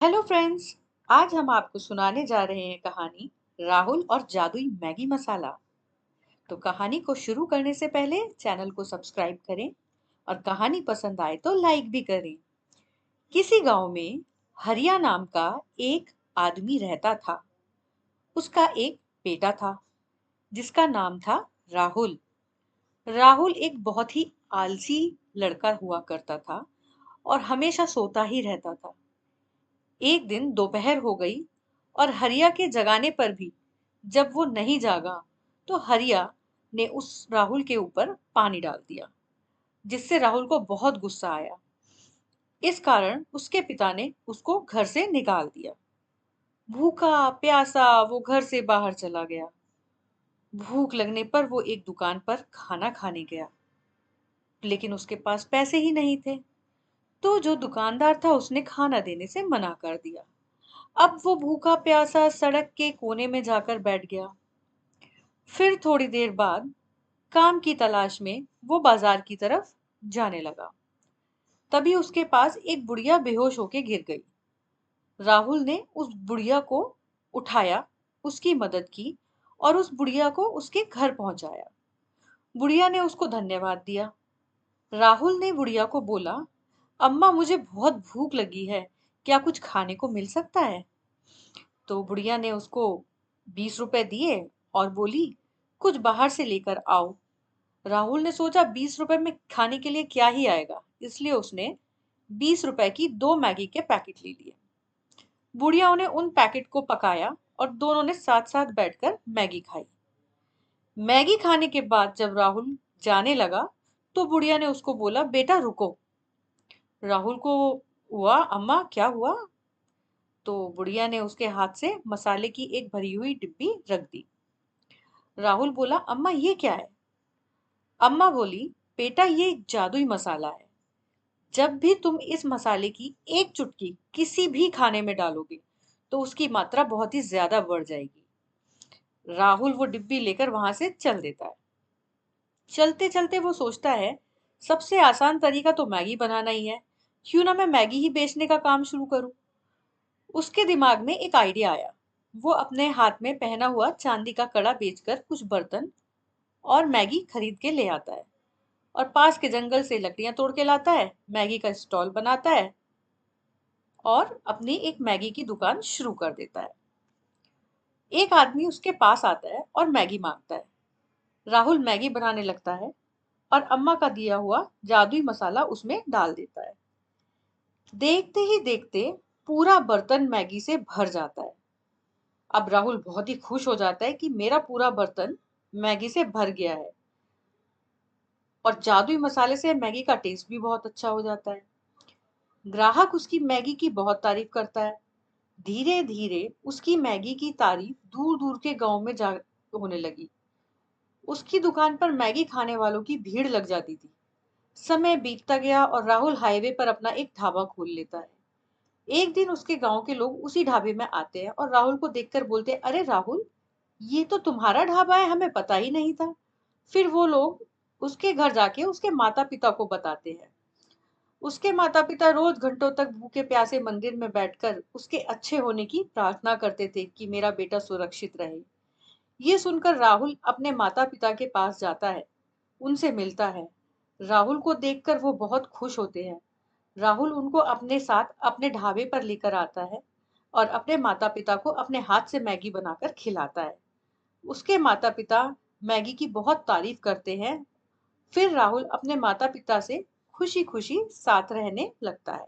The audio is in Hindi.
Hello friends. आज हम आपको सुनाने जा रहे हैं कहानी राहुल और जादुई मैगी मसाला। तो कहानी को शुरू करने से पहले चैनल को सब्सक्राइब करें और कहानी पसंद आए तो लाइक भी करें। किसी गांव में हरिया नाम का एक आदमी रहता था। उसका एक बेटा था जिसका नाम था राहुल। राहुल एक बहुत ही आलसी लड़का हुआ करता था और हमेशा सोता ही रहता था। एक दिन दोपहर हो गई और हरिया के जगाने पर भी जब वो नहीं जागा तो हरिया ने उस राहुल के ऊपर पानी डाल दिया, जिससे राहुल को बहुत गुस्सा आया। इस कारण उसके पिता ने उसको घर से निकाल दिया। भूखा प्यासा वो घर से बाहर चला गया। भूख लगने पर वो एक दुकान पर खाना खाने गया, लेकिन उसके पास पैसे ही नहीं थे। तो जो दुकानदार था उसने खाना देने से मना कर दिया। अब वो भूखा प्यासा सड़क के कोने में जाकर बैठ गया। फिर थोड़ी देर बाद काम की तलाश में वो बाजार की तरफ जाने लगा। तभी उसके पास एक बुढ़िया बेहोश होके गिर गई। राहुल ने उस बुढ़िया को उठाया, उसकी मदद की और उस बुढ़िया को उसके घर पहुंचाया। बुढ़िया ने उसको धन्यवाद दिया। राहुल ने बुढ़िया को बोला, अम्मा मुझे बहुत भूख लगी है, क्या कुछ खाने को मिल सकता है? तो बुढ़िया ने उसको 20 रुपए दिए और बोली, कुछ बाहर से लेकर आओ। राहुल ने सोचा 20 रुपए में खाने के लिए क्या ही आएगा, इसलिए उसने 20 रुपए की 2 मैगी के पैकेट ले लिए। बुढ़िया ने उन पैकेट को पकाया और दोनों ने साथ साथ बैठकर मैगी खाई। मैगी खाने के बाद जब राहुल जाने लगा तो बुढ़िया ने उसको बोला, बेटा रुको। राहुल को हुआ, अम्मा क्या हुआ? तो बुढ़िया ने उसके हाथ से मसाले की एक भरी हुई डिब्बी रख दी। राहुल बोला, अम्मा ये क्या है? अम्मा बोली, बेटा ये एक जादुई मसाला है। जब भी तुम इस मसाले की एक चुटकी किसी भी खाने में डालोगे तो उसकी मात्रा बहुत ही ज्यादा बढ़ जाएगी। राहुल वो डिब्बी लेकर वहां से चल देता है। चलते चलते वो सोचता है, सबसे आसान तरीका तो मैगी बनाना ही है, क्यों ना मैं मैगी ही बेचने का काम शुरू करूं। उसके दिमाग में एक आइडिया आया। वो अपने हाथ में पहना हुआ चांदी का कड़ा बेचकर कुछ बर्तन और मैगी खरीद के ले आता है और पास के जंगल से लकड़ियां तोड़ के लाता है, मैगी का स्टॉल बनाता है और अपनी एक मैगी की दुकान शुरू कर देता है। एक आदमी उसके पास आता है और मैगी मांगता है। राहुल मैगी बनाने लगता है और अम्मा का दिया हुआ जादुई मसाला उसमें डाल देता है। देखते ही देखते पूरा बर्तन मैगी से भर जाता है। अब राहुल बहुत ही खुश हो जाता है कि मेरा पूरा बर्तन मैगी से भर गया है और जादुई मसाले से मैगी का टेस्ट भी बहुत अच्छा हो जाता है। ग्राहक उसकी मैगी की बहुत तारीफ करता है। धीरे धीरे उसकी मैगी की तारीफ दूर दूर के गांव में जा होने लगी। उसकी दुकान पर मैगी खाने वालों की भीड़ लग जाती थी। समय बीतता गया और राहुल हाईवे पर अपना एक ढाबा खोल लेता है। एक दिन उसके गांव के लोग उसी ढाबे में आते हैं और राहुल को देखकर बोलते हैं, अरे राहुल, ये तो तुम्हारा ढाबा है, हमें पता ही नहीं था। फिर वो लोग उसके घर जाके उसके माता पिता को बताते हैं। उसके माता पिता रोज घंटों तक भूखे प्यासे मंदिर में बैठकर उसके अच्छे होने की प्रार्थना करते थे कि मेरा बेटा सुरक्षित रहे। ये सुनकर राहुल अपने माता पिता के पास जाता है, उनसे मिलता है। राहुल को देखकर वो बहुत खुश होते हैं। राहुल उनको अपने साथ अपने ढाबे पर लेकर आता है और अपने माता पिता को अपने हाथ से मैगी बनाकर खिलाता है। उसके माता पिता मैगी की बहुत तारीफ करते हैं। फिर राहुल अपने माता पिता से खुशी खुशी साथ रहने लगता है।